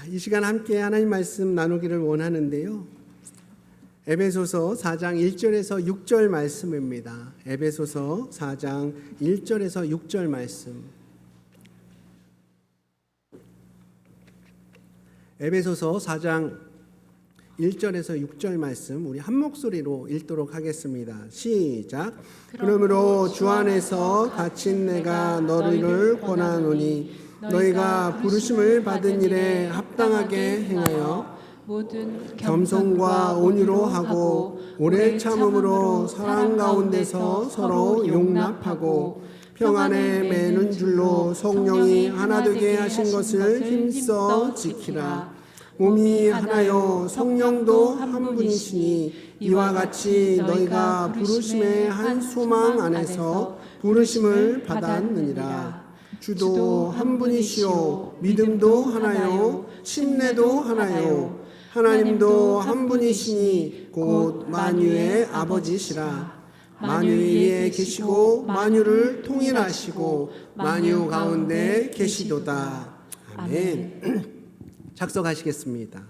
이 시간 함께 하나님 말씀 나누기를 원하는데요. 에베소서 4장 1절에서 6절 말씀입니다. 에베소서 4장 1절에서 6절 말씀. 에베소서 4장 1절에서 6절 말씀 우리 한 목소리로 읽도록 하겠습니다. 시작. 그러므로 주 안에서 갇힌 내가 너희를 권하노니 너희가 부르심을 받은 일에 합당하게 행하여 모든 겸손과 온유로 하고 오래 참음으로 사랑 가운데서 서로 용납하고 평안에 매는 줄로 성령이 하나 되게 하신 것을 힘써 지키라. 몸이 하나요 성령도 한 분이시니 이와 같이 너희가 부르심의 한 소망 안에서 부르심을 받았느니라. 주도 한 분이시요 믿음도 하나요 침례도 하나요 하나님도 한 분이시니 곧 만유의 아버지시라. 만유 위에 계시고 만유를 통일하시고 만유 가운데 계시도다. 아멘. 작성하시겠습니다.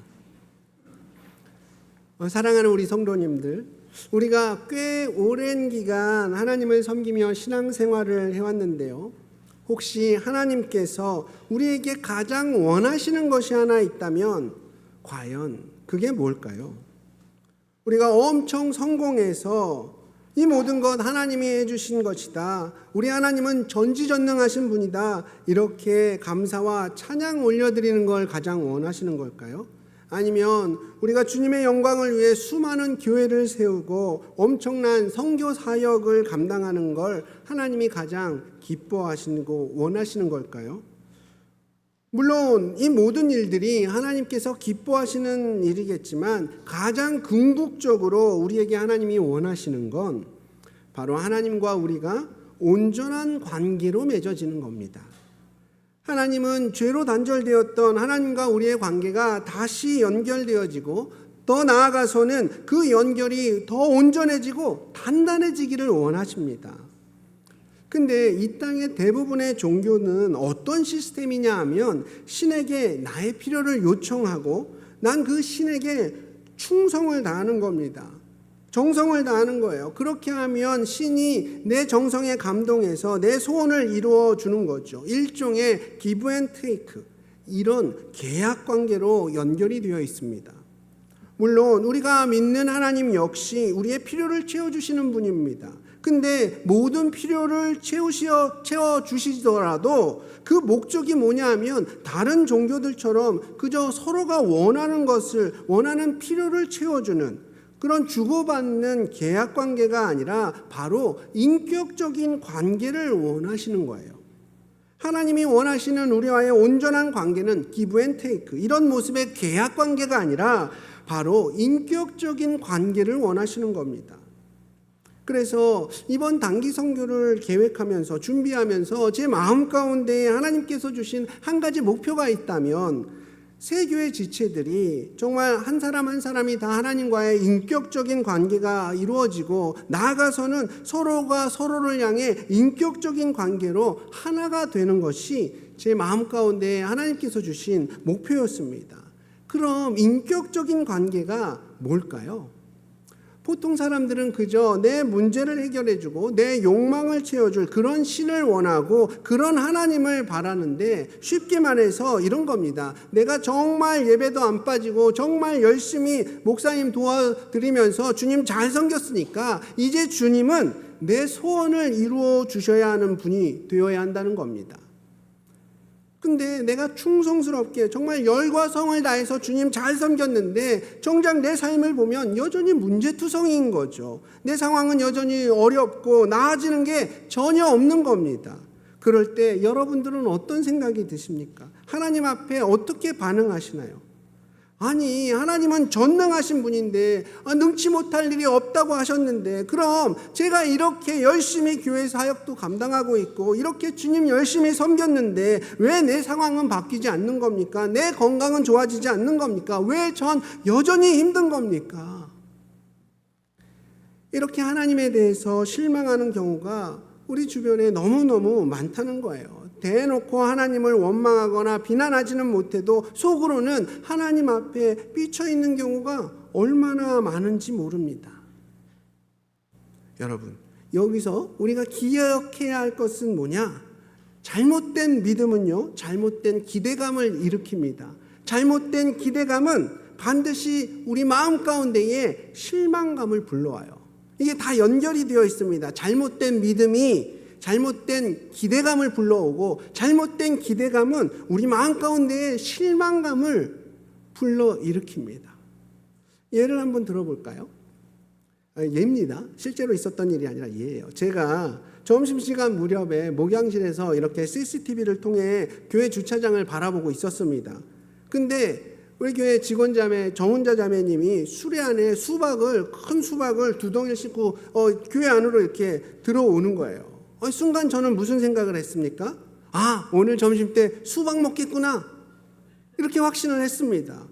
사랑하는 우리 성도님들, 우리가 꽤 오랜 기간 하나님을 섬기며 신앙생활을 해왔는데요. 혹시 하나님께서 우리에게 가장 원하시는 것이 하나 있다면 과연 그게 뭘까요? 우리가 엄청 성공해서 이 모든 것 하나님이 해주신 것이다. 우리 하나님은 전지전능하신 분이다. 이렇게 감사와 찬양 올려드리는 걸 가장 원하시는 걸까요? 아니면 우리가 주님의 영광을 위해 수많은 교회를 세우고 엄청난 선교 사역을 감당하는 걸 하나님이 가장 기뻐하시고 원하시는 걸까요? 물론 이 모든 일들이 하나님께서 기뻐하시는 일이겠지만 가장 궁극적으로 우리에게 하나님이 원하시는 건 바로 하나님과 우리가 온전한 관계로 맺어지는 겁니다. 하나님은 죄로 단절되었던 하나님과 우리의 관계가 다시 연결되어지고 더 나아가서는 그 연결이 더 온전해지고 단단해지기를 원하십니다. 근데 이 땅의 대부분의 종교는 어떤 시스템이냐 하면 신에게 나의 필요를 요청하고 난 그 신에게 충성을 다하는 겁니다. 정성을 다하는 거예요. 그렇게 하면 신이 내 정성에 감동해서 내 소원을 이루어 주는 거죠. 일종의 give and take, 이런 계약 관계로 연결이 되어 있습니다. 물론 우리가 믿는 하나님 역시 우리의 필요를 채워주시는 분입니다. 근데 모든 필요를 채워주시더라도 그 목적이 뭐냐 하면 다른 종교들처럼 그저 서로가 원하는 것을, 원하는 필요를 채워주는 그런 주고받는 계약 관계가 아니라 바로 인격적인 관계를 원하시는 거예요. 하나님이 원하시는 우리와의 온전한 관계는 give and take, 이런 모습의 계약 관계가 아니라 바로 인격적인 관계를 원하시는 겁니다. 그래서 이번 단기 선교를 계획하면서 준비하면서 제 마음 가운데 하나님께서 주신 한 가지 목표가 있다면 새 교회 지체들이 정말 한 사람 한 사람이 다 하나님과의 인격적인 관계가 이루어지고 나아가서는 서로가 서로를 향해 인격적인 관계로 하나가 되는 것이 제 마음 가운데 하나님께서 주신 목표였습니다. 그럼 인격적인 관계가 뭘까요? 보통 사람들은 그저 내 문제를 해결해주고 내 욕망을 채워줄 그런 신을 원하고 그런 하나님을 바라는데 쉽게 말해서 이런 겁니다. 내가 정말 예배도 안 빠지고 정말 열심히 목사님 도와드리면서 주님 잘 섬겼으니까 이제 주님은 내 소원을 이루어 주셔야 하는 분이 되어야 한다는 겁니다. 근데 내가 충성스럽게 정말 열과 성을 다해서 주님 잘 섬겼는데 정작 내 삶을 보면 여전히 문제투성이인 거죠. 내 상황은 여전히 어렵고 나아지는 게 전혀 없는 겁니다. 그럴 때 여러분들은 어떤 생각이 드십니까? 하나님 앞에 어떻게 반응하시나요? 아니, 하나님은 전능하신 분인데 능치 못할 일이 없다고 하셨는데 그럼 제가 이렇게 열심히 교회 사역도 감당하고 있고 이렇게 주님 열심히 섬겼는데 왜 내 상황은 바뀌지 않는 겁니까? 내 건강은 좋아지지 않는 겁니까? 왜 전 여전히 힘든 겁니까? 이렇게 하나님에 대해서 실망하는 경우가 우리 주변에 너무너무 많다는 거예요. 대놓고 하나님을 원망하거나 비난하지는 못해도 속으로는 하나님 앞에 삐쳐 있는 경우가 얼마나 많은지 모릅니다. 여러분, 여기서 우리가 기억해야 할 것은 뭐냐? 잘못된 믿음은요, 잘못된 기대감을 일으킵니다. 잘못된 기대감은 반드시 우리 마음 가운데에 실망감을 불러와요. 이게 다 연결이 되어 있습니다. 잘못된 믿음이 잘못된 기대감을 불러오고, 잘못된 기대감은 우리 마음 가운데에 실망감을 불러일으킵니다. 예를 한번 들어볼까요? 예입니다. 실제로 있었던 일이 아니라 예예요. 제가 점심시간 무렵에 목양실에서 이렇게 CCTV를 통해 교회 주차장을 바라보고 있었습니다. 근데 우리 교회 직원 자매 정훈자 자매님이 수레 안에 큰 수박을 두 덩이를 싣고 교회 안으로 이렇게 들어오는 거예요. 순간 저는 무슨 생각을 했습니까? 아, 오늘 점심 때 수박 먹겠구나, 이렇게 확신을 했습니다.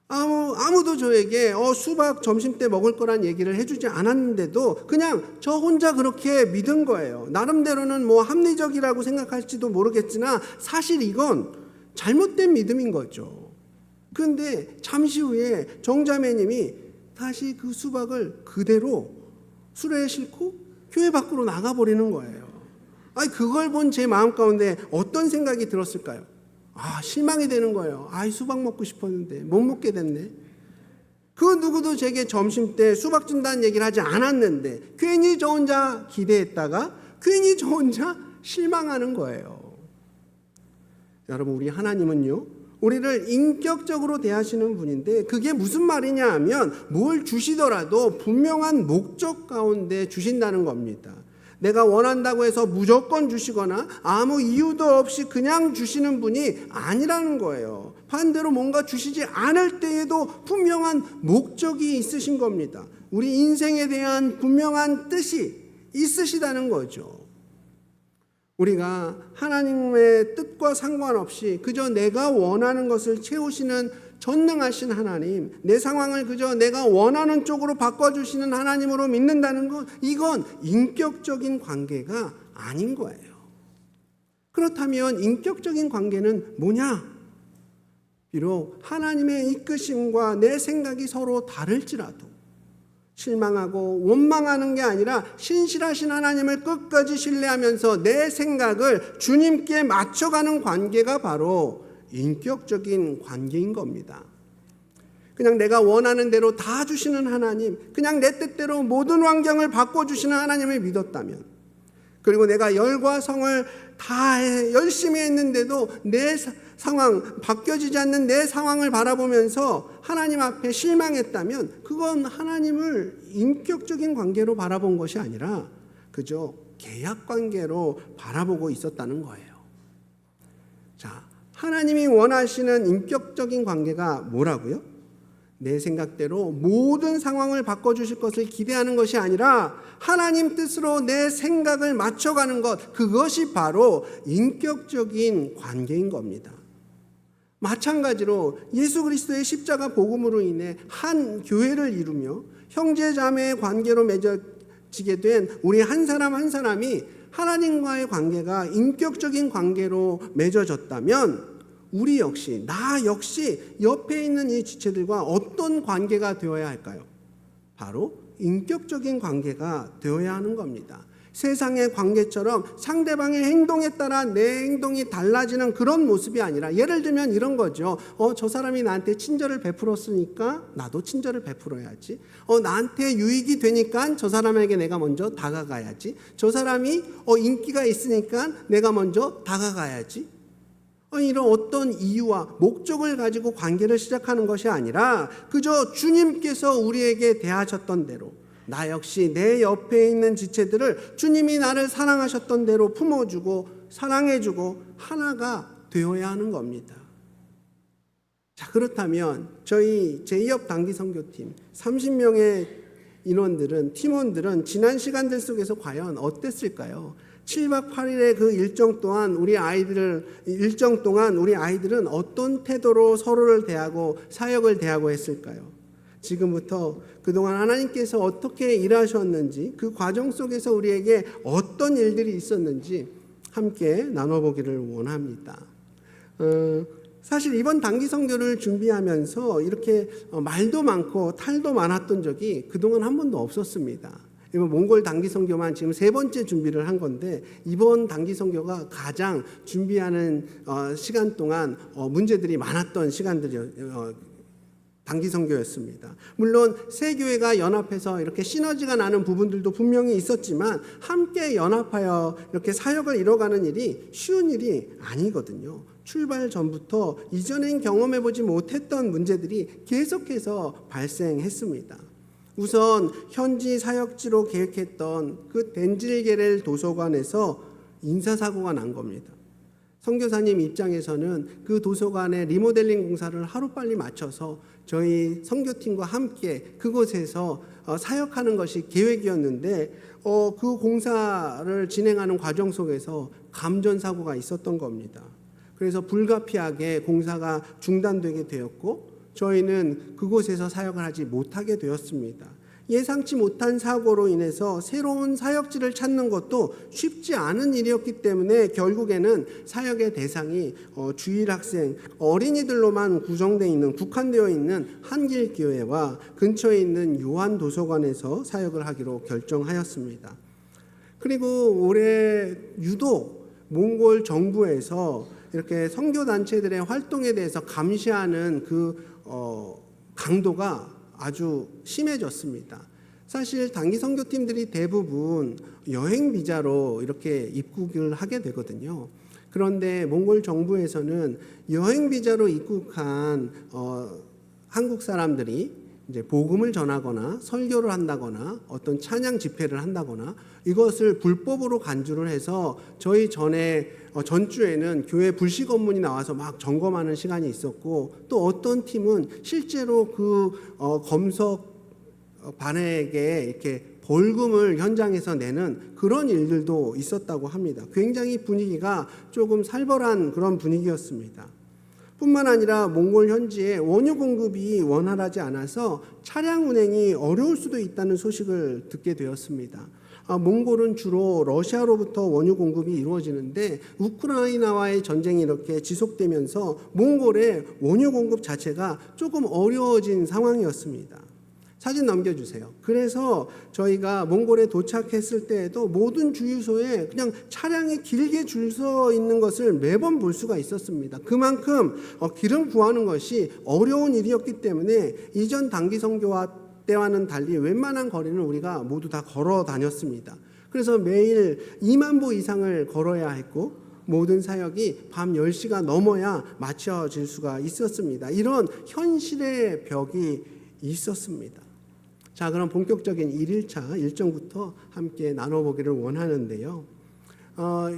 아무도 저에게 수박 점심 때 먹을 거란 얘기를 해주지 않았는데도 그냥 저 혼자 그렇게 믿은 거예요. 나름대로는 뭐 합리적이라고 생각할지도 모르겠으나 사실 이건 잘못된 믿음인 거죠. 그런데 잠시 후에 정자매님이 다시 그 수박을 그대로 수레에 싣고 교회 밖으로 나가버리는 거예요. 그걸 본 제 마음 가운데 어떤 생각이 들었을까요? 실망이 되는 거예요. 수박 먹고 싶었는데 못 먹게 됐네. 그 누구도 제게 점심 때 수박 준다는 얘기를 하지 않았는데 괜히 저 혼자 기대했다가 괜히 저 혼자 실망하는 거예요. 여러분, 우리 하나님은요, 우리를 인격적으로 대하시는 분인데 그게 무슨 말이냐 하면 뭘 주시더라도 분명한 목적 가운데 주신다는 겁니다. 내가 원한다고 해서 무조건 주시거나 아무 이유도 없이 그냥 주시는 분이 아니라는 거예요. 반대로 뭔가 주시지 않을 때에도 분명한 목적이 있으신 겁니다. 우리 인생에 대한 분명한 뜻이 있으시다는 거죠. 우리가 하나님의 뜻과 상관없이 그저 내가 원하는 것을 채우시는 전능하신 하나님, 내 상황을 그저 내가 원하는 쪽으로 바꿔주시는 하나님으로 믿는다는 것, 이건 인격적인 관계가 아닌 거예요. 그렇다면 인격적인 관계는 뭐냐? 비록 하나님의 이끄심과 내 생각이 서로 다를지라도 실망하고 원망하는 게 아니라 신실하신 하나님을 끝까지 신뢰하면서 내 생각을 주님께 맞춰가는 관계가 바로 인격적인 관계인 겁니다. 그냥 내가 원하는 대로 다 주시는 하나님, 그냥 내 뜻대로 모든 환경을 바꿔주시는 하나님을 믿었다면, 그리고 내가 열과 성을 다 열심히 했는데도 내 상황, 바뀌어지지 않는 내 상황을 바라보면서 하나님 앞에 실망했다면 그건 하나님을 인격적인 관계로 바라본 것이 아니라 그저 계약 관계로 바라보고 있었다는 거예요. 자, 하나님이 원하시는 인격적인 관계가 뭐라고요? 내 생각대로 모든 상황을 바꿔주실 것을 기대하는 것이 아니라 하나님 뜻으로 내 생각을 맞춰가는 것, 그것이 바로 인격적인 관계인 겁니다. 마찬가지로 예수 그리스도의 십자가 복음으로 인해 한 교회를 이루며 형제 자매의 관계로 맺어지게 된 우리 한 사람 한 사람이 하나님과의 관계가 인격적인 관계로 맺어졌다면 우리 역시, 나 역시 옆에 있는 이 지체들과 어떤 관계가 되어야 할까요? 바로 인격적인 관계가 되어야 하는 겁니다. 세상의 관계처럼 상대방의 행동에 따라 내 행동이 달라지는 그런 모습이 아니라, 예를 들면 이런 거죠. 저 사람이 나한테 친절을 베풀었으니까 나도 친절을 베풀어야지. 나한테 유익이 되니까 저 사람에게 내가 먼저 다가가야지. 저 사람이 인기가 있으니까 내가 먼저 다가가야지. 이런 어떤 이유와 목적을 가지고 관계를 시작하는 것이 아니라 그저 주님께서 우리에게 대하셨던 대로, 나 역시 내 옆에 있는 지체들을 주님이 나를 사랑하셨던 대로 품어주고 사랑해주고 하나가 되어야 하는 겁니다. 자, 그렇다면 저희 제2업 단기선교팀 30명의 팀원들은 지난 시간들 속에서 과연 어땠을까요? 7박 8일의 그 일정 동안 우리 아이들은 어떤 태도로 서로를 대하고 사역을 대하고 했을까요? 지금부터 그동안 하나님께서 어떻게 일하셨는지, 그 과정 속에서 우리에게 어떤 일들이 있었는지 함께 나눠보기를 원합니다. 사실 이번 단기 선교를 준비하면서 이렇게 말도 많고 탈도 많았던 적이 그동안 한 번도 없었습니다. 이번 몽골 단기 선교만 지금 3번째 준비를 한 건데 이번 단기 선교가 가장 준비하는 시간 동안 문제들이 많았던 단기 선교였습니다. 물론 세 교회가 연합해서 이렇게 시너지가 나는 부분들도 분명히 있었지만 함께 연합하여 이렇게 사역을 이뤄가는 일이 쉬운 일이 아니거든요. 출발 전부터 이전엔 경험해보지 못했던 문제들이 계속해서 발생했습니다. 우선 현지 사역지로 계획했던 그 덴질게렐 도서관에서 인사사고가 난 겁니다. 선교사님 입장에서는 그 도서관의 리모델링 공사를 하루빨리 마쳐서 저희 선교팀과 함께 그곳에서 사역하는 것이 계획이었는데 그 공사를 진행하는 과정 속에서 감전사고가 있었던 겁니다. 그래서 불가피하게 공사가 중단되게 되었고 저희는 그곳에서 사역을 하지 못하게 되었습니다. 예상치 못한 사고로 인해서 새로운 사역지를 찾는 것도 쉽지 않은 일이었기 때문에 결국에는 사역의 대상이 주일 학생, 어린이들로만 국한되어 있는 한길교회와 근처에 있는 요한도서관에서 사역을 하기로 결정하였습니다. 그리고 올해 유독 몽골 정부에서 이렇게 선교단체들의 활동에 대해서 감시하는 강도가 아주 심해졌습니다. 사실 단기 선교팀들이 대부분 여행 비자로 이렇게 입국을 하게 되거든요. 그런데 몽골 정부에서는 여행 비자로 입국한 한국 사람들이 이제 복음을 전하거나 설교를 한다거나 어떤 찬양 집회를 한다거나 이것을 불법으로 간주를 해서 저희 전주에는 교회 불식 업무이 나와서 막 점검하는 시간이 있었고 또 어떤 팀은 실제로 그 검석 반에게 이렇게 벌금을 현장에서 내는 그런 일들도 있었다고 합니다. 굉장히 분위기가 조금 살벌한 그런 분위기였습니다. 뿐만 아니라 몽골 현지에 원유 공급이 원활하지 않아서 차량 운행이 어려울 수도 있다는 소식을 듣게 되었습니다. 몽골은 주로 러시아로부터 원유 공급이 이루어지는데 우크라이나와의 전쟁이 이렇게 지속되면서 몽골의 원유 공급 자체가 조금 어려워진 상황이었습니다. 사진 넘겨주세요. 그래서 저희가 몽골에 도착했을 때에도 모든 주유소에 그냥 차량이 길게 줄 서 있는 것을 매번 볼 수가 있었습니다. 그만큼 기름 구하는 것이 어려운 일이었기 때문에 이전 단기 선교와 때와는 달리 웬만한 거리는 우리가 모두 다 걸어 다녔습니다. 그래서 매일 2만 보 이상을 걸어야 했고 모든 사역이 밤 10시가 넘어야 마쳐질 수가 있었습니다. 이런 현실의 벽이 있었습니다. 자, 그럼 본격적인 1일차 일정부터 함께 나눠보기를 원하는데요.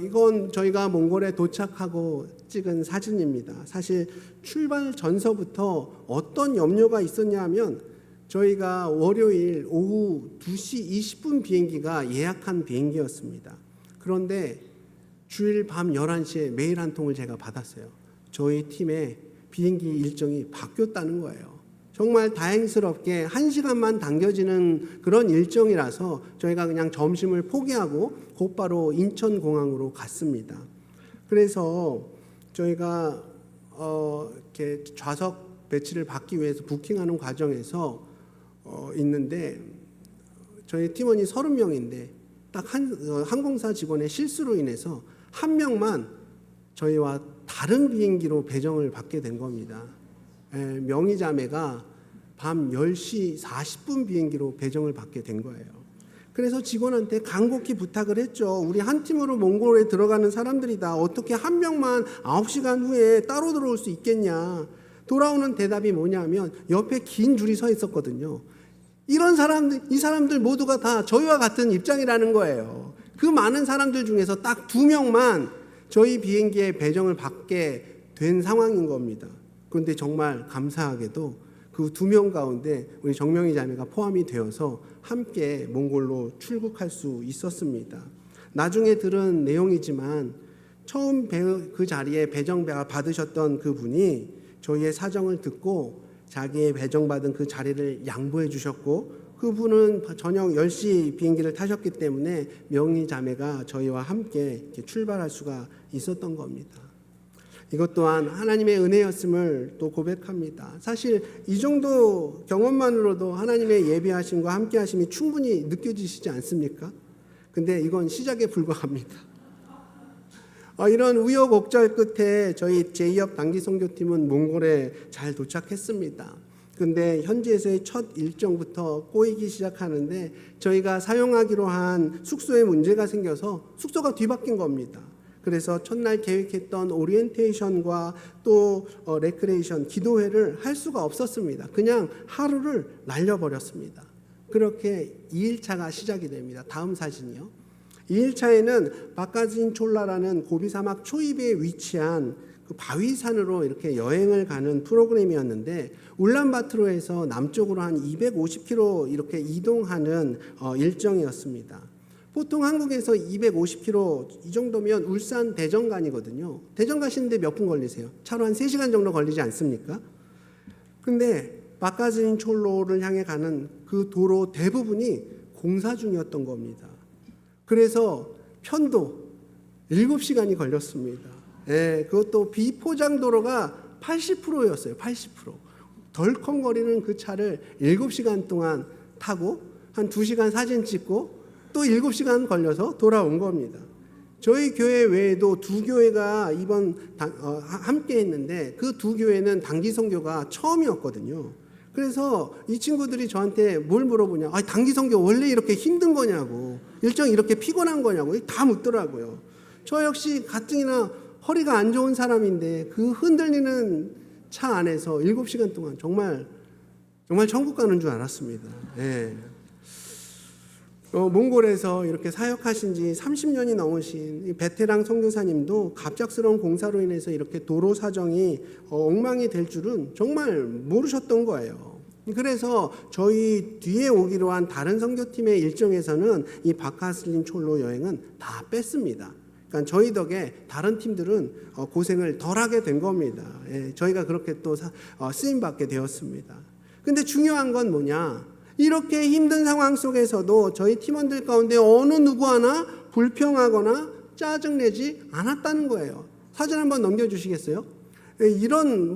이건 저희가 몽골에 도착하고 찍은 사진입니다. 사실 출발 전서부터 어떤 염려가 있었냐 하면 저희가 월요일 오후 2시 20분 비행기가 예약한 비행기였습니다. 그런데 주일 밤 11시에 메일 한 통을 제가 받았어요. 저희 팀의 비행기 일정이 바뀌었다는 거예요. 정말 다행스럽게 1시간만 당겨지는 그런 일정이라서 저희가 그냥 점심을 포기하고 곧바로 인천공항으로 갔습니다. 그래서 저희가 이렇게 좌석 배치를 받기 위해서 부킹하는 과정에서 있는데 저희 팀원이 30명인데 딱 항공사 직원의 실수로 인해서 한 명만 저희와 다른 비행기로 배정을 받게 된 겁니다. 명의 자매가 밤 10시 40분 비행기로 배정을 받게 된 거예요. 그래서 직원한테 간곡히 부탁을 했죠. 우리 한 팀으로 몽골에 들어가는 사람들이다. 어떻게 한 명만 9시간 후에 따로 들어올 수 있겠냐. 돌아오는 대답이 뭐냐면 옆에 긴 줄이 서 있었거든요. 이 사람들 모두가 다 저희와 같은 입장이라는 거예요. 그 많은 사람들 중에서 딱 2명만 저희 비행기에 배정을 받게 된 상황인 겁니다. 그런데 정말 감사하게도 그 2명 가운데 우리 정명희 자매가 포함이 되어서 함께 몽골로 출국할 수 있었습니다. 나중에 들은 내용이지만 처음 그 자리에 배정 받으셨던 그분이 저희의 사정을 듣고 자기의 배정받은 그 자리를 양보해 주셨고 그분은 저녁 10시 비행기를 타셨기 때문에 명희 자매가 저희와 함께 이렇게 출발할 수가 있었던 겁니다. 이것 또한 하나님의 은혜였음을 또 고백합니다. 사실 이 정도 경험만으로도 하나님의 예비하심과 함께하심이 충분히 느껴지시지 않습니까? 근데 이건 시작에 불과합니다. 이런 우여곡절 끝에 저희 제2업 단기 선교팀은 몽골에 잘 도착했습니다. 근데 현지에서의 첫 일정부터 꼬이기 시작하는데 저희가 사용하기로 한 숙소에 문제가 생겨서 숙소가 뒤바뀐 겁니다. 그래서 첫날 계획했던 오리엔테이션과 또 레크레이션, 기도회를 할 수가 없었습니다. 그냥 하루를 날려버렸습니다. 그렇게 2일차가 시작이 됩니다. 다음 사진이요. 2일차에는 바카진촐라라는 고비 사막 초입에 위치한 그 바위산으로 이렇게 여행을 가는 프로그램이었는데 울란바토르에서 남쪽으로 한 250km 이렇게 이동하는 일정이었습니다. 보통 한국에서 250km 이 정도면 울산 대전간이거든요. 대전 가시는데 몇 분 걸리세요? 차로 한 3시간 정도 걸리지 않습니까? 근데 바카진촐로를 향해 가는 그 도로 대부분이 공사 중이었던 겁니다. 그래서 편도 7시간이 걸렸습니다. 그것도 비포장 도로가 80%였어요. 80%. 덜컹거리는 그 차를 7시간 동안 타고 한 2시간 사진 찍고 또 7시간 걸려서 돌아온 겁니다. 저희 교회 외에도 2교회가 이번 함께 했는데 그 2교회는 단기 선교가 처음이었거든요. 그래서 이 친구들이 저한테 뭘 물어보냐, 단기 선교 원래 이렇게 힘든 거냐고, 일정이 이렇게 피곤한 거냐고 다 묻더라고요. 저 역시 가뜩이나 허리가 안 좋은 사람인데 그 흔들리는 차 안에서 7시간 동안 정말 천국 가는 줄 알았습니다. 몽골에서 이렇게 사역하신 지 30년이 넘으신 베테랑 선교사님도 갑작스러운 공사로 인해서 이렇게 도로 사정이 엉망이 될 줄은 정말 모르셨던 거예요. 그래서 저희 뒤에 오기로 한 다른 선교팀의 일정에서는 이 바카슬린촐로 여행은 다 뺐습니다. 그러니까 저희 덕에 다른 팀들은 고생을 덜하게 된 겁니다. 저희가 그렇게 또 쓰임받게 되었습니다. 근데 중요한 건 뭐냐? 이렇게 힘든 상황 속에서도 저희 팀원들 가운데 어느 누구 하나 불평하거나 짜증내지 않았다는 거예요. 사진 한번 넘겨주시겠어요? 이런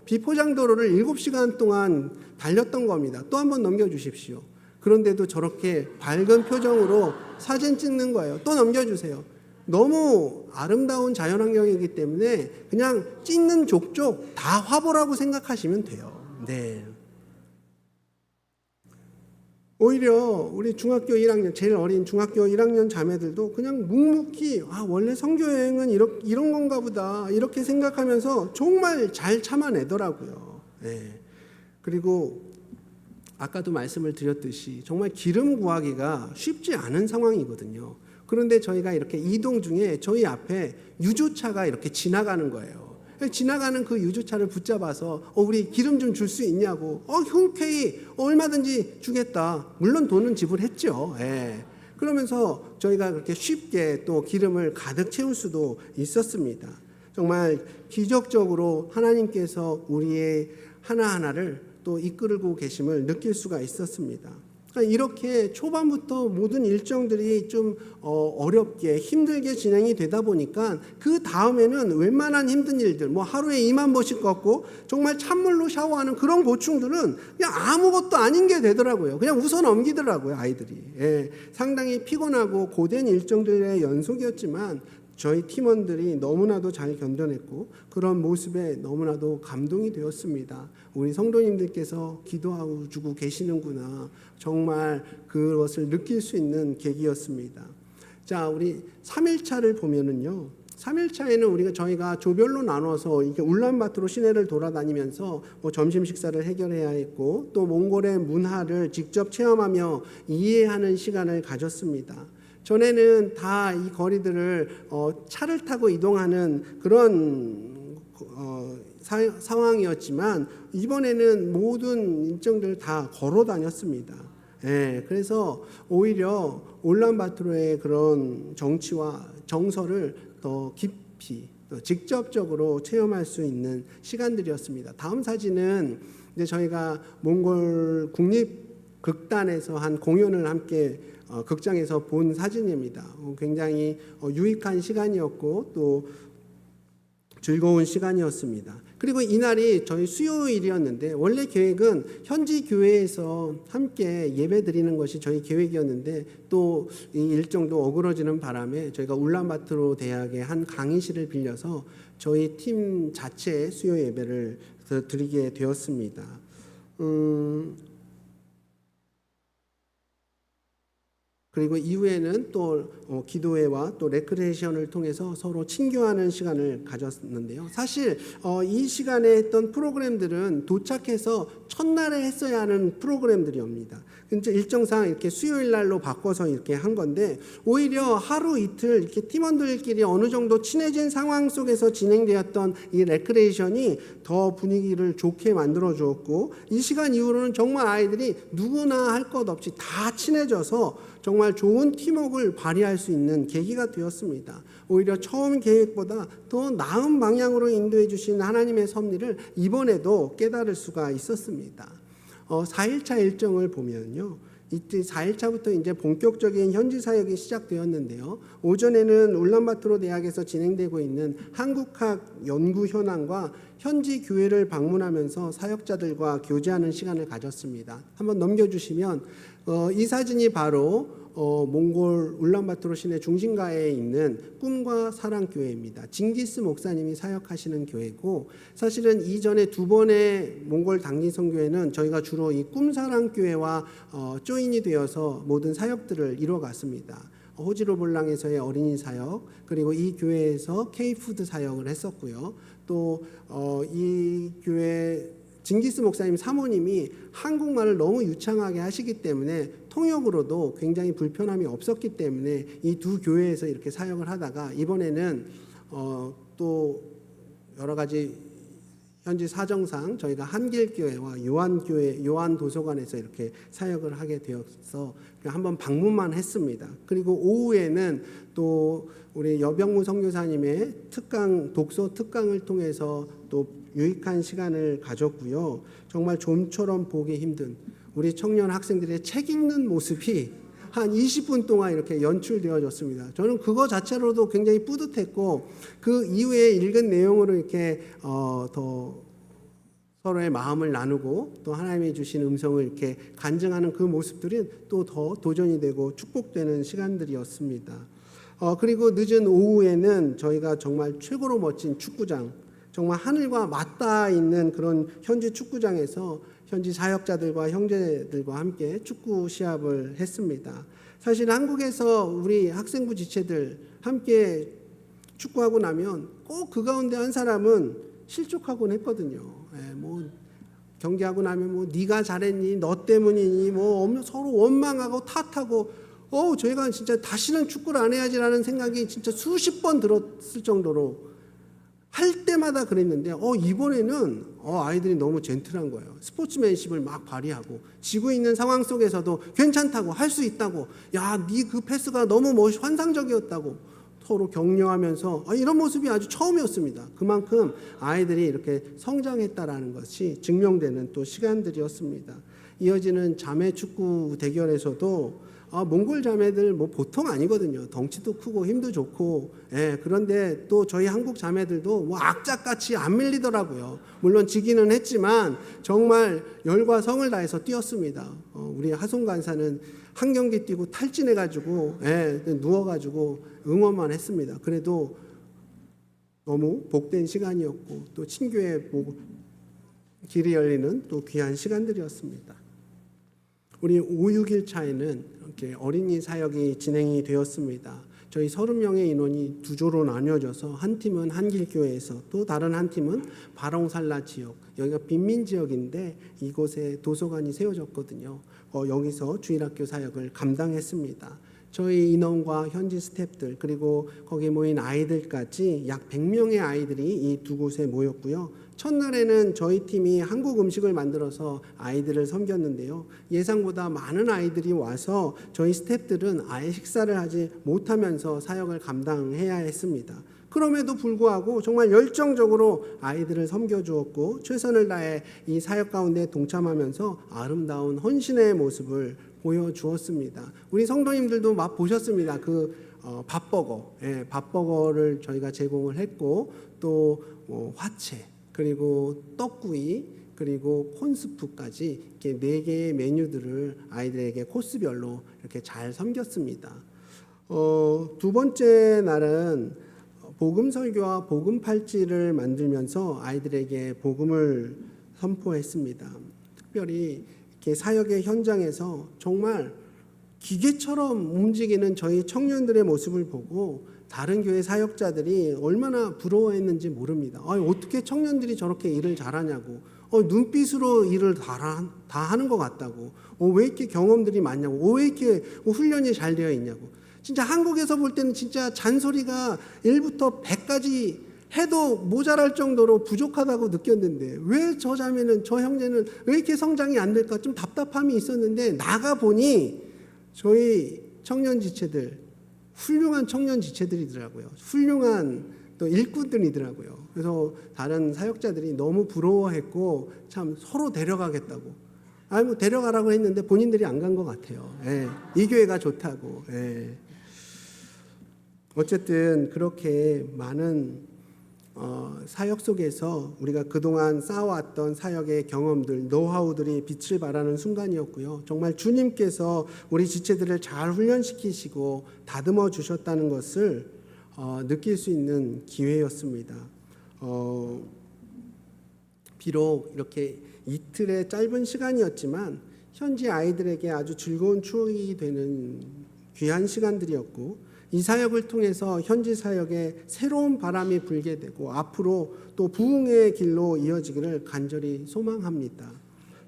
비포장 도로를 7시간 동안 달렸던 겁니다. 또 한번 넘겨주십시오. 그런데도 저렇게 밝은 표정으로 사진 찍는 거예요. 또 넘겨주세요. 너무 아름다운 자연환경이기 때문에 그냥 찍는 족족 다 화보라고 생각하시면 돼요. 네. 오히려 우리 중학교 1학년, 제일 어린 중학교 1학년 자매들도 그냥 묵묵히 원래 선교여행은 이런 건가 보다 이렇게 생각하면서 정말 잘 참아내더라고요. 그리고 아까도 말씀을 드렸듯이 정말 기름 구하기가 쉽지 않은 상황이거든요. 그런데 저희가 이렇게 이동 중에 저희 앞에 유조차가 이렇게 지나가는 거예요. 지나가는 그 유조차를 붙잡아서 우리 기름 좀 줄 수 있냐고 흔쾌히 얼마든지 주겠다. 물론 돈은 지불했죠. 그러면서 저희가 그렇게 쉽게 또 기름을 가득 채울 수도 있었습니다. 정말 기적적으로 하나님께서 우리의 하나하나를 또 이끌고 계심을 느낄 수가 있었습니다. 이렇게 초반부터 모든 일정들이 좀 어렵게 힘들게 진행이 되다 보니까 그 다음에는 웬만한 힘든 일들 하루에 2만 보씩 걷고 정말 찬물로 샤워하는 그런 고충들은 그냥 아무것도 아닌 게 되더라고요. 그냥 웃어 넘기더라고요, 아이들이. 상당히 피곤하고 고된 일정들의 연속이었지만 저희 팀원들이 너무나도 잘 견뎌냈고 그런 모습에 너무나도 감동이 되었습니다. 우리 성도님들께서 기도하고 주고 계시는구나. 정말 그것을 느낄 수 있는 계기였습니다. 자, 우리 3일차를 보면은요. 3일차에는 저희가 조별로 나눠서 이렇게 울란바토르 시내를 돌아다니면서 점심 식사를 해결해야 했고 또 몽골의 문화를 직접 체험하며 이해하는 시간을 가졌습니다. 전에는 다 이 거리들을 차를 타고 이동하는 그런 상황이었지만 이번에는 모든 일정들을 다 걸어 다녔습니다. 그래서 오히려 울란바토르의 그런 정치와 정서를 더 깊이 또 직접적으로 체험할 수 있는 시간들이었습니다. 다음 사진은 이제 저희가 몽골 국립 극단에서 한 공연을 함께 극장에서 본 사진입니다. 굉장히 유익한 시간이었고 또 즐거운 시간이었습니다. 그리고 이날이 저희 수요일이었는데 원래 계획은 현지 교회에서 함께 예배 드리는 것이 저희 계획이었는데 또 이 일정도 어그러지는 바람에 저희가 울란바토르 대학의 한 강의실을 빌려서 저희 팀 자체의 수요 예배를 드리게 되었습니다. 그리고 이후에는 또 기도회와 또 레크레이션을 통해서 서로 친교하는 시간을 가졌는데요. 사실 이 시간에 했던 프로그램들은 도착해서 첫날에 했어야 하는 프로그램들이옵니다. 근데 일정상 이렇게 수요일 날로 바꿔서 이렇게 한 건데 오히려 하루 이틀 이렇게 팀원들끼리 어느 정도 친해진 상황 속에서 진행되었던 이 레크레이션이 더 분위기를 좋게 만들어 주었고 이 시간 이후로는 정말 아이들이 누구나 할 것 없이 다 친해져서 정말 좋은 팀워크를 발휘할 수 있는 계기가 되었습니다. 오히려 처음 계획보다 더 나은 방향으로 인도해 주신 하나님의 섭리를 이번에도 깨달을 수가 있었습니다. 4일차 일정을 보면요. 이때 4일차부터 이제 본격적인 현지 사역이 시작되었는데요. 오전에는 울란바토르 대학에서 진행되고 있는 한국학 연구 현황과 현지 교회를 방문하면서 사역자들과 교제하는 시간을 가졌습니다. 한번 넘겨주시면 이 사진이 바로 몽골 울란바토르 시내 중심가에 있는 꿈과 사랑 교회입니다. 징기스 목사님이 사역하시는 교회고 사실은 이전에 두 번의 몽골 단기 선교회는 저희가 주로 이 꿈사랑 교회와 조인이 되어서 모든 사역들을 이뤄갔습니다. 호지로볼랑에서의 어린이 사역 그리고 이 교회에서 K푸드 사역을 했었고요. 또 이 교회 징기스 목사님 사모님이 한국말을 너무 유창하게 하시기 때문에 통역으로도 굉장히 불편함이 없었기 때문에 이 두 교회에서 이렇게 사역을 하다가 이번에는 또 여러 가지 현지 사정상 저희가 한길교회와 요한교회, 요한도서관에서 이렇게 사역을 하게 되어서 한번 방문만 했습니다. 그리고 오후에는 또 우리 여병무 선교사님의 독서 특강을 통해서 또 유익한 시간을 가졌고요. 정말 좀처럼 보기 힘든 우리 청년 학생들의 책 읽는 모습이 한 20분 동안 이렇게 연출되어졌습니다. 저는 그거 자체로도 굉장히 뿌듯했고 그 이후에 읽은 내용으로 이렇게 더 서로의 마음을 나누고 또 하나님이 주신 음성을 이렇게 간증하는 그 모습들이 또 더 도전이 되고 축복되는 시간들이었습니다. 그리고 늦은 오후에는 저희가 정말 최고로 멋진 축구장, 정말 하늘과 맞닿아 있는 그런 현지 축구장에서 현지 사역자들과 형제들과 함께 축구 시합을 했습니다. 사실 한국에서 우리 학생부 지체들 함께 축구하고 나면 꼭 그 가운데 한 사람은 실족하곤 했거든요. 뭐 경기하고 나면 뭐 네가 잘했니, 너 때문이니, 뭐 서로 원망하고 탓하고, 저희가 진짜 다시는 축구를 안 해야지라는 생각이 진짜 수십 번 들었을 정도로 할 때마다 그랬는데 이번에는 아이들이 너무 젠틀한 거예요. 스포츠맨십을 막 발휘하고 지고 있는 상황 속에서도 괜찮다고 할 수 있다고 야, 네 그 패스가 너무 환상적이었다고 서로 격려하면서 이런 모습이 아주 처음이었습니다. 그만큼 아이들이 이렇게 성장했다라는 것이 증명되는 또 시간들이었습니다. 이어지는 자매 축구 대결에서도 몽골 자매들 뭐 보통 아니거든요. 덩치도 크고 힘도 좋고, 그런데 또 저희 한국 자매들도 뭐 악착같이 안 밀리더라고요. 물론 지기는 했지만 정말 열과 성을 다해서 뛰었습니다. 우리 하송 간사는 한 경기 뛰고 탈진해가지고 누워가지고 응원만 했습니다. 그래도 너무 복된 시간이었고 또 친교의 길이 열리는 또 귀한 시간들이었습니다. 우리 5-6일 차에는 이렇게 어린이 사역이 진행이 되었습니다. 저희 30명의 인원이 두 조로 나뉘어져서 한 팀은 한길교회에서 또 다른 한 팀은 바롱살라 지역, 여기가 빈민 지역인데 이곳에 도서관이 세워졌거든요. 여기서 주일학교 사역을 감당했습니다. 저희 인원과 현지 스태프들 그리고 거기 모인 아이들까지 약 100명의 아이들이 이 두 곳에 모였고요. 첫날에는 저희 팀이 한국 음식을 만들어서 아이들을 섬겼는데요. 예상보다 많은 아이들이 와서 저희 스태프들은 아예 식사를 하지 못하면서 사역을 감당해야 했습니다. 그럼에도 불구하고 정말 열정적으로 아이들을 섬겨주었고 최선을 다해 이 사역 가운데 동참하면서 아름다운 헌신의 모습을 보여주었습니다. 우리 성도님들도 맛 보셨습니다. 밥버거, 밥버거를 저희가 제공을 했고 또 화채 그리고 떡구이 그리고 콘스프까지 이렇게 4개의 메뉴들을 아이들에게 코스별로 이렇게 잘 섬겼습니다. 두 번째 날은 복음 설교와 복음 팔찌를 만들면서 아이들에게 복음을 선포했습니다. 특별히 이렇게 사역의 현장에서 정말 기계처럼 움직이는 저희 청년들의 모습을 보고 다른 교회 사역자들이 얼마나 부러워했는지 모릅니다. 어떻게 청년들이 저렇게 일을 잘하냐고, 눈빛으로 일을 다 하는 것 같다고, 왜 이렇게 경험들이 많냐고, 왜 이렇게 훈련이 잘 되어 있냐고. 진짜 한국에서 볼 때는 진짜 잔소리가 1부터 100까지 해도 모자랄 정도로 부족하다고 느꼈는데 왜 저 자매는 저 형제는 왜 이렇게 성장이 안 될까 좀 답답함이 있었는데 나가보니 저희 청년 지체들 훌륭한 청년 지체들이더라고요. 훌륭한 또 일꾼들이더라고요. 그래서 다른 사역자들이 너무 부러워했고 참 서로 데려가겠다고. 데려가라고 했는데 본인들이 안 간 것 같아요. 이 교회가 좋다고. 어쨌든 그렇게 많은 사역 속에서 우리가 그동안 쌓아왔던 사역의 경험들, 노하우들이 빛을 발하는 순간이었고요. 정말 주님께서 우리 지체들을 잘 훈련시키시고 다듬어 주셨다는 것을 느낄 수 있는 기회였습니다. 비록 이렇게 이틀의 짧은 시간이었지만 현지 아이들에게 아주 즐거운 추억이 되는 귀한 시간들이었고 이 사역을 통해서 현지 사역에 새로운 바람이 불게 되고 앞으로 또 부흥의 길로 이어지기를 간절히 소망합니다.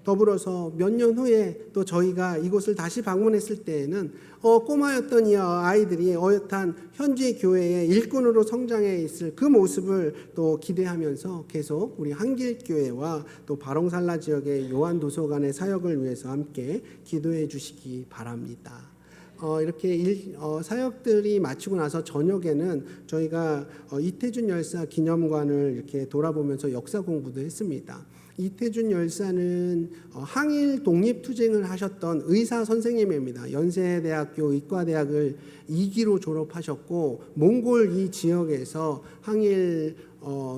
더불어서 몇 년 후에 또 저희가 이곳을 다시 방문했을 때에는 꼬마였던 이 아이들이 어엿한 현지 교회의 일꾼으로 성장해 있을 그 모습을 또 기대하면서 계속 우리 한길교회와 또 바롱살라 지역의 요한도서관의 사역을 위해서 함께 기도해 주시기 바랍니다. 이렇게 사역들이 마치고 나서 저녁에는 저희가 이태준 열사 기념관을 이렇게 돌아보면서 역사 공부도 했습니다. 이태준 열사는 항일 독립투쟁을 하셨던 의사 선생님입니다. 연세대학교 의과대학을 2기로 졸업하셨고 몽골 이 지역에서 항일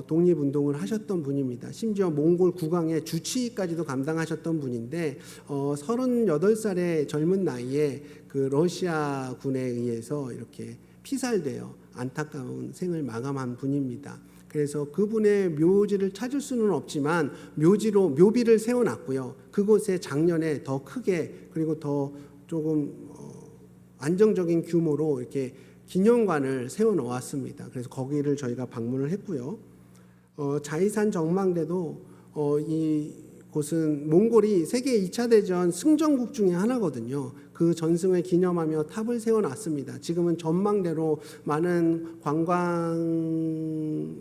독립운동을 하셨던 분입니다. 심지어 몽골 국왕의 주치의까지도 감당하셨던 분인데 38살의 젊은 나이에 그 러시아군에 의해서 이렇게 피살되어 안타까운 생을 마감한 분입니다. 그래서 그분의 묘지를 찾을 수는 없지만 묘비를 세워놨고요. 그곳에 작년에 더 크게 그리고 더 조금 안정적인 규모로 이렇게 기념관을 세워놓았습니다. 그래서 거기를 저희가 방문을 했고요. 자이산 정망대도 이곳은 몽골이 세계 2차 대전 승전국 중에 하나거든요. 그 전승을 기념하며 탑을 세워놨습니다. 지금은 전망대로 많은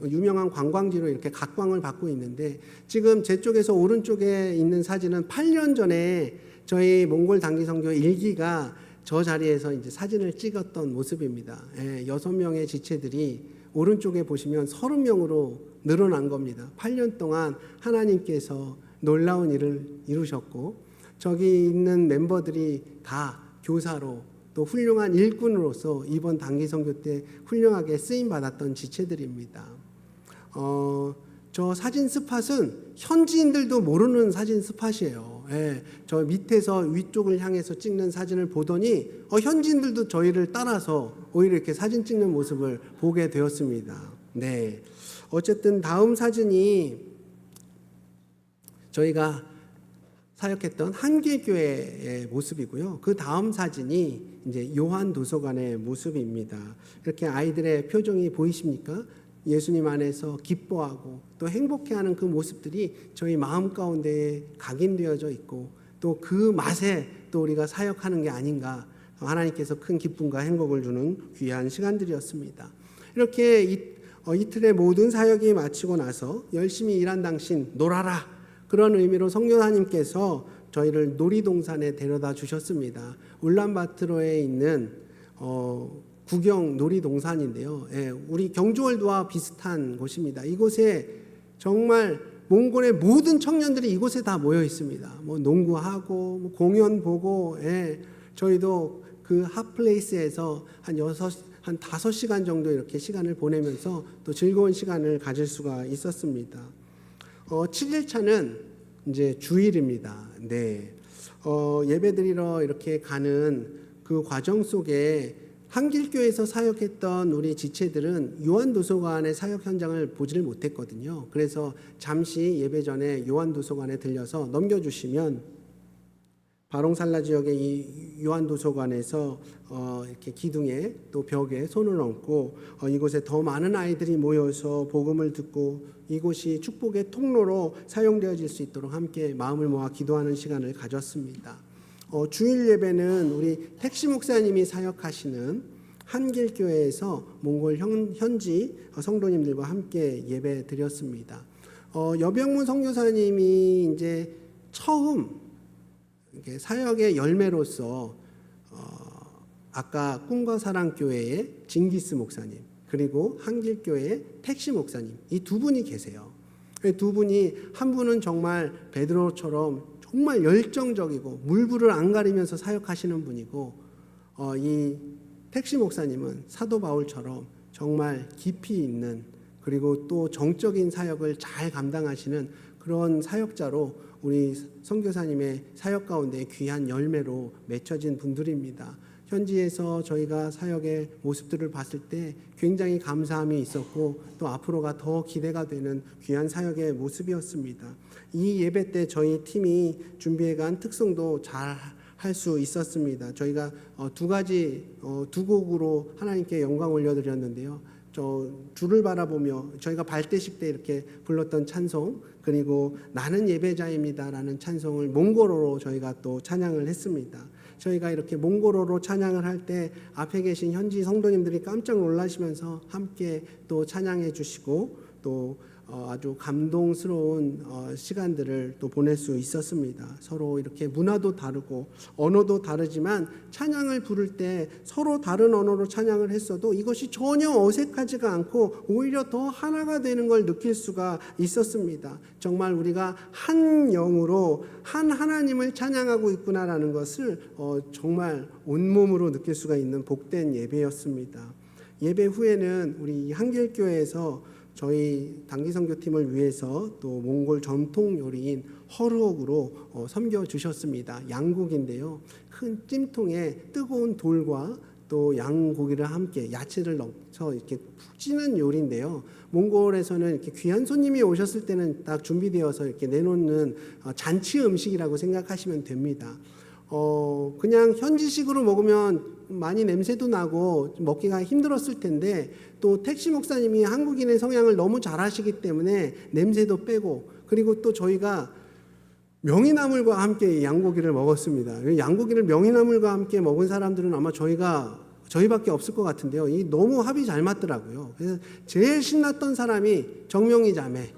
유명한 관광지로 이렇게 각광을 받고 있는데 지금 제 쪽에서 오른쪽에 있는 사진은 8년 전에 저희 몽골 단기선교 1기가 저 자리에서 이제 사진을 찍었던 모습입니다. 6명의 지체들이 오른쪽에 보시면 30명으로 늘어난 겁니다. 8년 동안 하나님께서 놀라운 일을 이루셨고 저기 있는 멤버들이 다 교사로 또 훌륭한 일꾼으로서 이번 단기선교 때 훌륭하게 쓰임받았던 지체들입니다. 저 사진 스팟은 현지인들도 모르는 사진 스팟이에요. 저 밑에서 위쪽을 향해서 찍는 사진을 보더니 현지인들도 저희를 따라서 오히려 이렇게 사진 찍는 모습을 보게 되었습니다. 네. 어쨌든 다음 사진이 저희가 사역했던 한길교회의 모습이고요. 그 다음 사진이 이제 요한도서관의 모습입니다. 이렇게 아이들의 표정이 보이십니까? 예수님 안에서 기뻐하고 또 행복해하는 그 모습들이 저희 마음 가운데 각인되어져 있고 또 그 맛에 또 우리가 사역하는 게 아닌가 하나님께서 큰 기쁨과 행복을 주는 귀한 시간들이었습니다. 이렇게 이틀의 모든 사역이 마치고 나서 열심히 일한 당신 놀아라 그런 의미로 성교사님께서 저희를 놀이동산에 데려다 주셨습니다. 울란바토르에 있는 구경 놀이동산인데요. 예, 우리 경주월드와 비슷한 곳입니다. 이곳에 정말 몽골의 모든 청년들이 이곳에 다 모여 있습니다. 뭐 농구하고 뭐 공연 보고, 예, 저희도 그 핫플레이스에서 한 5시간 정도 이렇게 시간을 보내면서 또 즐거운 시간을 가질 수가 있었습니다. 7일차는 이제 주일입니다. 네. 예배드리러 이렇게 가는 그 과정 속에 한길교에서 사역했던 우리 지체들은 요한도서관의 사역 현장을 보지를 못했거든요. 그래서 잠시 예배 전에 요한도서관에 들려서 넘겨주시면 바롱살라 지역의 이 요한도서관에서 이렇게 기둥에 또 벽에 손을 얹고 이곳에 더 많은 아이들이 모여서 복음을 듣고 이곳이 축복의 통로로 사용되어질 수 있도록 함께 마음을 모아 기도하는 시간을 가졌습니다. 주일 예배는 우리 택시 목사님이 사역하시는 한길교회에서 몽골 현지 성도님들과 함께 예배 드렸습니다. 여병문 선교사님이 이제 처음 사역의 열매로서 아까 꿈과 사랑 교회의 징기스 목사님 그리고 한길교회의 택시 목사님 이 두 분이 계세요. 두 분이 한 분은 정말 베드로처럼 정말 열정적이고 물불을 안 가리면서 사역하시는 분이고 이 택시 목사님은 사도 바울처럼 정말 깊이 있는 그리고 또 정적인 사역을 잘 감당하시는 그런 사역자로 우리 선교사님의 사역 가운데 귀한 열매로 맺혀진 분들입니다. 현지에서 저희가 사역의 모습들을 봤을 때 굉장히 감사함이 있었고 또 앞으로가 더 기대가 되는 귀한 사역의 모습이었습니다. 이 예배 때 저희 팀이 준비해간 특성도 잘 할 수 있었습니다. 저희가 두 곡으로 하나님께 영광 올려드렸는데요. 저 주를 바라보며 저희가 발대식 때 이렇게 불렀던 찬송 그리고 나는 예배자입니다라는 찬송을 몽골어로 저희가 또 찬양을 했습니다. 저희가 이렇게 몽골어로 찬양을 할 때 앞에 계신 현지 성도님들이 깜짝 놀라시면서 함께 또 찬양해 주시고 또 아주 감동스러운 시간들을 또 보낼 수 있었습니다. 서로 이렇게 문화도 다르고 언어도 다르지만 찬양을 부를 때 서로 다른 언어로 찬양을 했어도 이것이 전혀 어색하지가 않고 오히려 더 하나가 되는 걸 느낄 수가 있었습니다. 정말 우리가 한 영으로 한 하나님을 찬양하고 있구나라는 것을 정말 온몸으로 느낄 수가 있는 복된 예배였습니다. 예배 후에는 우리 한길교회에서 저희 단기선교팀을 위해서 또 몽골 전통 요리인 허르옥으로 섬겨주셨습니다. 양고기인데요. 큰 찜통에 뜨거운 돌과 또 양고기를 함께 야채를 넣어서 이렇게 푹 찌는 요리인데요. 몽골에서는 이렇게 귀한 손님이 오셨을 때는 딱 준비되어서 이렇게 내놓는 잔치 음식이라고 생각하시면 됩니다. 그냥 현지식으로 먹으면 많이 냄새도 나고 먹기가 힘들었을 텐데 또 택시 목사님이 한국인의 성향을 너무 잘 아시기 때문에 냄새도 빼고 그리고 또 저희가 명이나물과 함께 양고기를 먹었습니다. 양고기를 명이나물과 함께 먹은 사람들은 아마 저희밖에 없을 것 같은데요. 이 너무 합이 잘 맞더라고요. 그래서 제일 신났던 사람이 정명희 자매,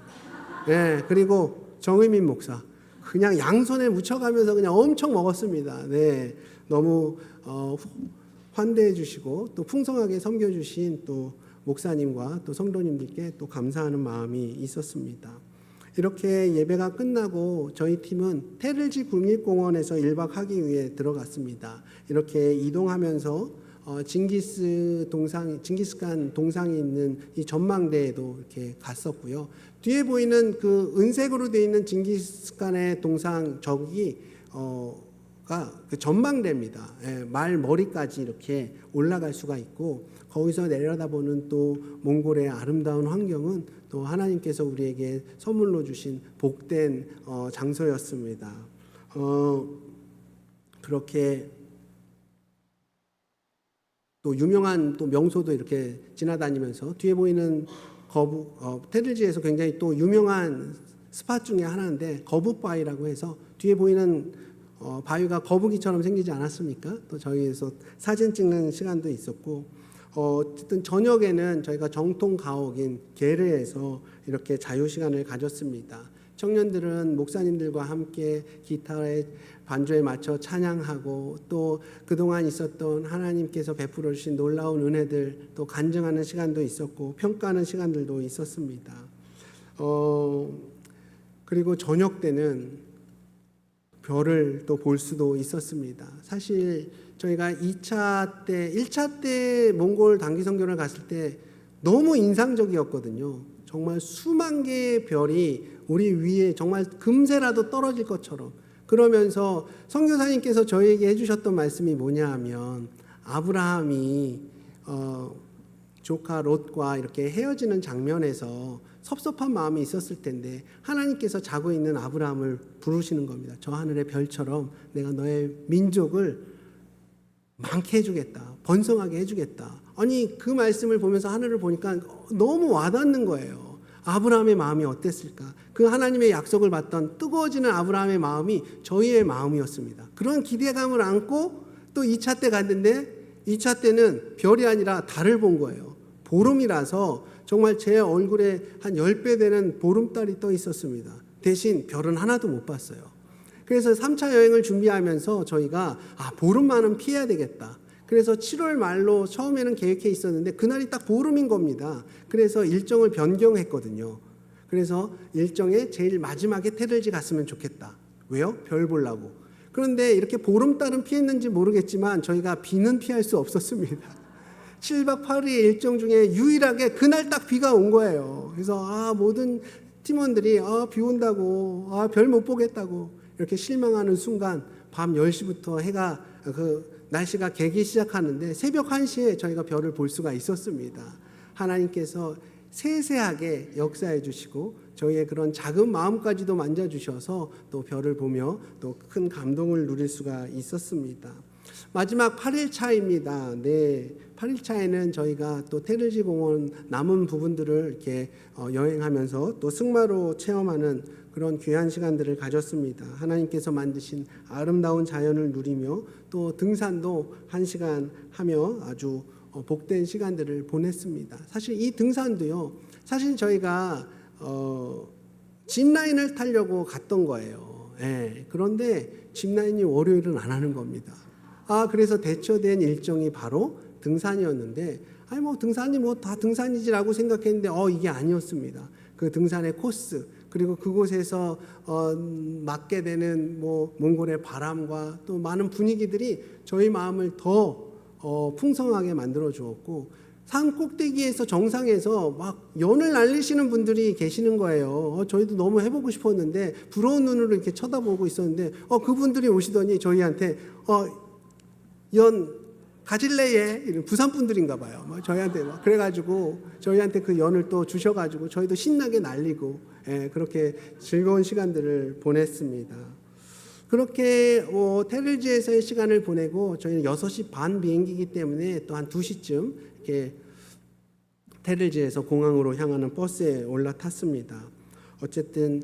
네, 그리고 정의민 목사. 그냥 양손에 묻혀가면서 그냥 엄청 먹었습니다. 네, 너무 환대해 주시고 또 풍성하게 섬겨주신 또 목사님과 또 성도님들께 또 감사하는 마음이 있었습니다. 이렇게 예배가 끝나고 저희 팀은 테를지 국립공원에서 1박 하기 위해 들어갔습니다. 이렇게 이동하면서 징기스칸 동상이 있는 이 전망대에도 이렇게 갔었고요. 뒤에 보이는 그 은색으로 되어 있는 징기스칸의 동상 가 그 전망대입니다. 예, 말 머리까지 이렇게 올라갈 수가 있고 거기서 내려다보는 또 몽골의 아름다운 환경은 또 하나님께서 우리에게 선물로 주신 복된 장소였습니다. 그렇게 또 유명한 또 명소도 이렇게 지나다니면서 뒤에 보이는 테를지에서 굉장히 또 유명한 스팟 중에 하나인데 거북바위라고 해서 뒤에 보이는 바위가 거북이처럼 생기지 않았습니까? 또 저희에서 사진 찍는 시간도 있었고 어쨌든 저녁에는 저희가 정통 가옥인 게르에서 이렇게 자유 시간을 가졌습니다. 청년들은 목사님들과 함께 기타에 반주에 맞춰 찬양하고 또 그동안 있었던 하나님께서 베풀어 주신 놀라운 은혜들 또 간증하는 시간도 있었고 평가하는 시간들도 있었습니다. 그리고 저녁 때는 별을 또 볼 수도 있었습니다. 사실 저희가 1차 때 몽골 단기 선교를 갔을 때 너무 인상적이었거든요. 정말 수만 개의 별이 우리 위에 정말 금세라도 떨어질 것처럼, 그러면서 선교사님께서 저희에게 해주셨던 말씀이 뭐냐 하면, 아브라함이 조카 롯과 이렇게 헤어지는 장면에서 섭섭한 마음이 있었을 텐데 하나님께서 자고 있는 아브라함을 부르시는 겁니다. 저 하늘의 별처럼 내가 너의 민족을 많게 해주겠다, 번성하게 해주겠다. 아니, 그 말씀을 보면서 하늘을 보니까 너무 와닿는 거예요. 아브라함의 마음이 어땠을까? 그 하나님의 약속을 받던 뜨거워지는 아브라함의 마음이 저희의 마음이었습니다. 그런 기대감을 안고 또 2차 때 갔는데 2차 때는 별이 아니라 달을 본 거예요. 보름이라서 정말 제 얼굴에 한 10배 되는 보름달이 떠 있었습니다. 대신 별은 하나도 못 봤어요. 그래서 3차 여행을 준비하면서 저희가 보름만은 피해야 되겠다. 그래서 7월 말로 처음에는 계획해 있었는데 그날이 딱 보름인 겁니다. 그래서 일정을 변경했거든요. 그래서 일정에 제일 마지막에 테를지 갔으면 좋겠다. 왜요? 별 보려고. 그런데 이렇게 보름달은 피했는지 모르겠지만 저희가 비는 피할 수 없었습니다. 7박 8일의 일정 중에 유일하게 그날 딱 비가 온 거예요. 그래서 모든 팀원들이 비 온다고, 별 못 보겠다고 이렇게 실망하는 순간 밤 10시부터 해가 날씨가 개기 시작하는데 새벽 1시에 저희가 별을 볼 수가 있었습니다. 하나님께서 세세하게 역사해 주시고 저희의 그런 작은 마음까지도 만져주셔서 또 별을 보며 또 큰 감동을 누릴 수가 있었습니다. 마지막 8일차입니다. 네, 8일차에는 저희가 또 테르지 공원 남은 부분들을 이렇게 여행하면서 또 승마로 체험하는 그런 귀한 시간들을 가졌습니다. 하나님께서 만드신 아름다운 자연을 누리며 또 등산도 1시간 하며 아주 복된 시간들을 보냈습니다. 사실 이 등산도요, 사실 저희가 짚라인을 타려고 갔던 거예요. 예, 그런데 짚라인이 월요일은 안 하는 겁니다. 그래서 대처된 일정이 바로 등산이었는데, 등산이 다 등산이지라고 생각했는데, 이게 아니었습니다. 그 등산의 코스, 그리고 그곳에서 맞게 되는 몽골의 바람과 또 많은 분위기들이 저희 마음을 더 풍성하게 만들어 주었고, 산 꼭대기에서 정상에서 막 연을 날리시는 분들이 계시는 거예요. 저희도 너무 해보고 싶었는데 부러운 눈으로 이렇게 쳐다보고 있었는데 그분들이 오시더니 저희한테 연 가질래예? 이런 부산 분들인가 봐요. 저희한테 그래가지고 저희한테 그 연을 또 주셔가지고 저희도 신나게 날리고 그렇게 즐거운 시간들을 보냈습니다. 그렇게 테를지에서의 시간을 보내고 저희는 6시 반 비행기이기 때문에 또 한 2시쯤 이렇게 테를지에서 공항으로 향하는 버스에 올라탔습니다. 어쨌든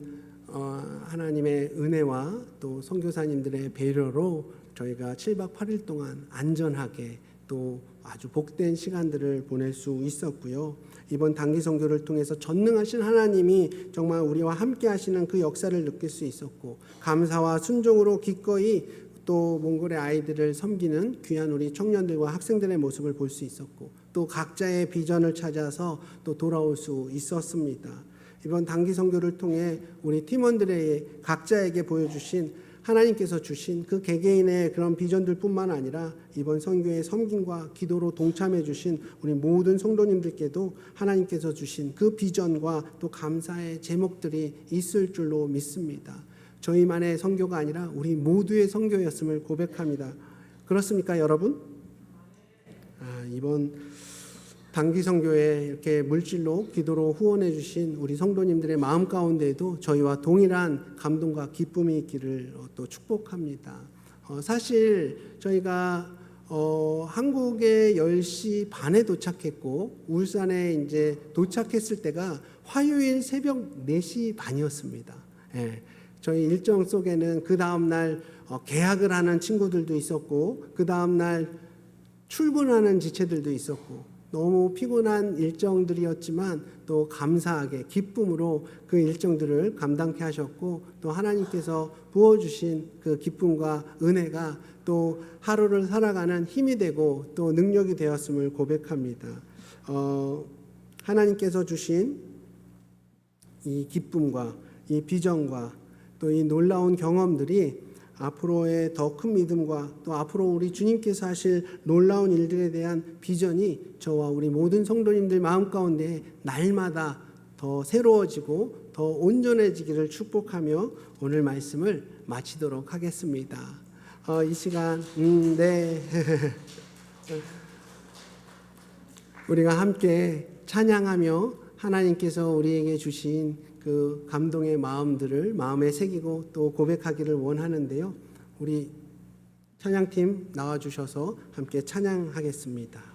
하나님의 은혜와 또 선교사님들의 배려로 저희가 7박 8일 동안 안전하게 또 아주 복된 시간들을 보낼 수 있었고요. 이번 단기 선교를 통해서 전능하신 하나님이 정말 우리와 함께 하시는 그 역사를 느낄 수 있었고, 감사와 순종으로 기꺼이 또 몽골의 아이들을 섬기는 귀한 우리 청년들과 학생들의 모습을 볼 수 있었고, 또 각자의 비전을 찾아서 또 돌아올 수 있었습니다. 이번 단기 선교를 통해 우리 팀원들의 각자에게 보여주신 하나님께서 주신 그 개개인의 그런 비전들뿐만 아니라 이번 선교의 섬김과 기도로 동참해 주신 우리 모든 성도님들께도 하나님께서 주신 그 비전과 또 감사의 제목들이 있을 줄로 믿습니다. 저희만의 선교가 아니라 우리 모두의 선교였음을 고백합니다. 그렇습니까, 여러분? 이번 단기 선교에 이렇게 물질로 기도로 후원해 주신 우리 성도님들의 마음 가운데에도 저희와 동일한 감동과 기쁨이 있기를 또 축복합니다. 사실 저희가 한국에 10시 반에 도착했고 울산에 이제 도착했을 때가 화요일 새벽 4시 반이었습니다. 저희 일정 속에는 그 다음 날 개학을 하는 친구들도 있었고 그 다음 날 출근하는 지체들도 있었고 너무 피곤한 일정들이었지만 또 감사하게 기쁨으로 그 일정들을 감당케 하셨고, 또 하나님께서 부어주신 그 기쁨과 은혜가 또 하루를 살아가는 힘이 되고 또 능력이 되었음을 고백합니다. 하나님께서 주신 이 기쁨과 이 비전과 또 이 놀라운 경험들이 앞으로의 더 큰 믿음과 또 앞으로 우리 주님께서 하실 놀라운 일들에 대한 비전이 저와 우리 모든 성도님들 마음 가운데 날마다 더 새로워지고 더 온전해지기를 축복하며 오늘 말씀을 마치도록 하겠습니다. 이 시간 네 우리가 함께 찬양하며 하나님께서 우리에게 주신 그 감동의 마음들을 마음에 새기고 또 고백하기를 원하는데요. 우리 찬양팀 나와주셔서 함께 찬양하겠습니다.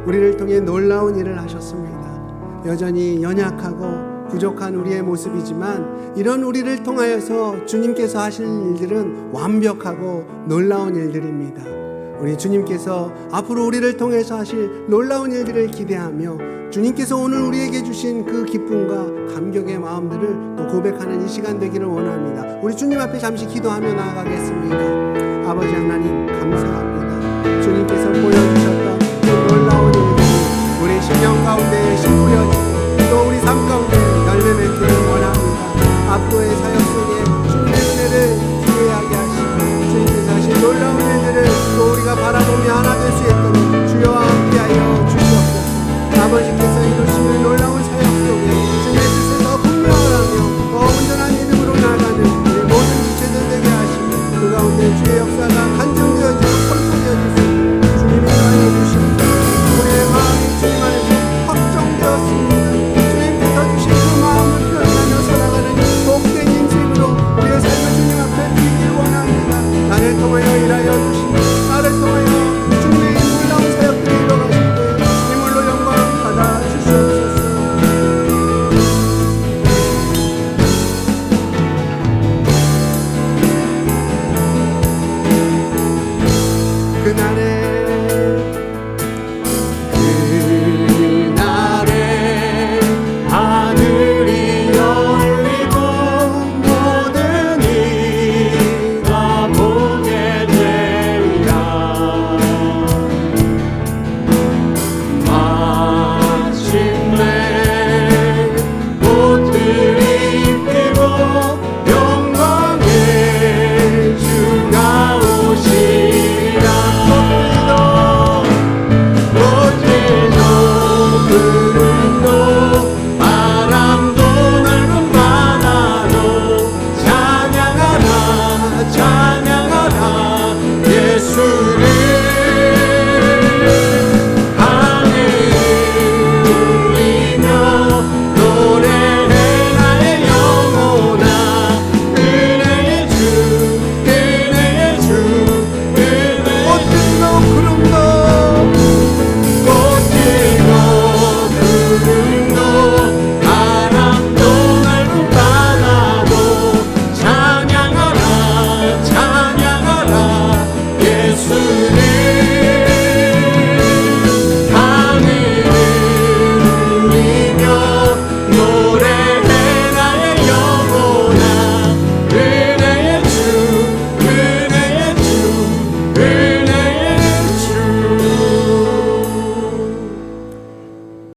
우리를 통해 놀라운 일을 하셨습니다. 여전히 연약하고 부족한 우리의 모습이지만 이런 우리를 통하여서 주님께서 하실 일들은 완벽하고 놀라운 일들입니다. 우리 주님께서 앞으로 우리를 통해서 하실 놀라운 일들을 기대하며 주님께서 오늘 우리에게 주신 그 기쁨과 감격의 마음들을 또 고백하는 이 시간 되기를 원합니다. 우리 주님 앞에 잠시 기도하며 나아가겠습니다. 아버지 하나님 감사합니다. 주님께서 보여주셨던 그 놀라운 일들이 우리 심령 가운데 심부려지고 또 우리 삶 가운데 열매 맺기를 원합니다. 앞으로의 사역 속에 주님의 은혜를 기대하게 하시고 주님께서 하신 놀라운 일들을 또 우리가 바라보며 하나 될 수 있도록 주여와 함께하여 주시옵소서. 아버지께서 이루시는 놀라운 사역 속에 주님의 뜻을 더 분명하며 더 온전한 믿음으로 나아가는 우리 모든 지체들 되게 하시고 그 가운데 주의 역사가 간증되어지고 선포되어질 수 있도록 주님이 인도하여 주시옵소서. 우리의 마음이 주님 안에서 확정되었습니다. 주님께서 주신 그 마음을 표현하며 살아가는 복된 인생으로 우리의 삶을 주님 앞에 드리길 원합니다. 나를 통하여